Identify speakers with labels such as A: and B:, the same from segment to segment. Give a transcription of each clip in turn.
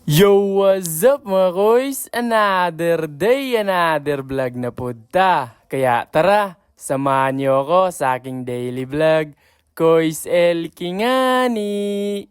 A: Yo, what's up mga koys? Another day, another vlog na punta. Kaya tara, samahan niyo ako sa aking daily vlog. Koys El Kingani!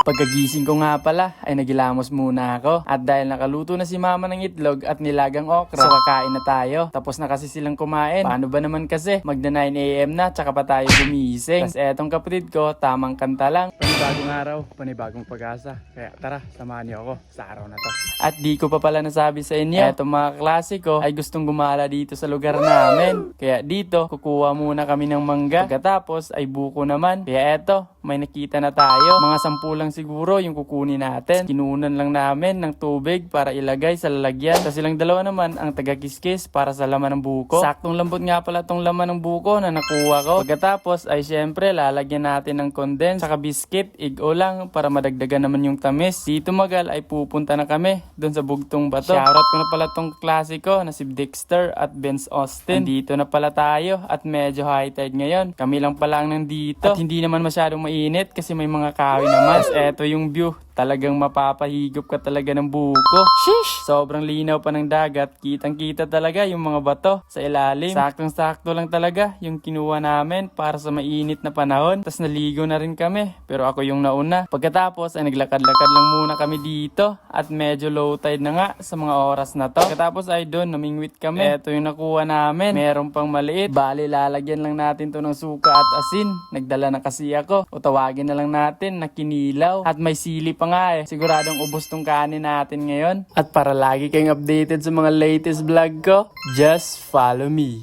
A: Pagkagising ko nga pala ay nagilamos muna ako at dahil nakaluto na si mama ng itlog at nilagang okra, so kakain na tayo. Tapos na kasi silang kumain. Paano ba naman kasi magda 9 AM na tsaka pa tayo gumising. Tapos etong kapatid ko, tamang kanta lang. Panibagong araw, panibagong pag-asa. Kaya tara, samahan niyo ako sa araw na to. At di ko pa pala nasabi sa inyo, etong mga klase ko ay gustong gumala dito sa lugar namin. Kaya dito, kukuha muna kami ng mangga. Pagkatapos ay buko naman. Kaya eto, may nakita na tayo. Mga 10 lang siguro yung kukunin natin. Kinunan lang namin ng tubig para ilagay sa lalagyan. Sa silang dalawa naman ang taga-kiskis para sa laman ng buko. Saktong lambot nga pala tong laman ng buko na nakuha ko. Pagkatapos ay syempre lalagyan natin ng condense saka biscuit. Igo lang para madagdagan naman yung tamis. Dito magal ay pupunta na kami doon sa bugtong bato. Shoutout ko na pala tong klasiko na si Dexter at Benz Austin. Dito na pala tayo at medyo high tide ngayon. Kami lang pala ang nandito. At hindi naman masyadong mainit kasi may mga kahoy naman. Eto yung view. Talagang mapapahigop ka talaga ng buko. Sheesh! Sobrang linaw pa ng dagat. Kitang-kita talaga yung mga bato sa ilalim. Saktong-sakto lang talaga yung kinuha namin para sa mainit na panahon. Tapos naligo na rin kami. Pero ako yung nauna. Pagkatapos ay naglakad-lakad lang muna kami dito. At medyo low tide na nga sa mga oras na to. Pagkatapos ay doon namingwit kami. Eto yung nakuha namin. Meron pang maliit. Bali lalagyan lang natin to ng suka at asin. Nagdala na kasi ako. O tawagin na lang natin na kinilaw. At may sili pa nga eh. Siguradong ubos tong kanin natin ngayon. At para lagi kayong updated sa mga latest vlog ko, just follow me.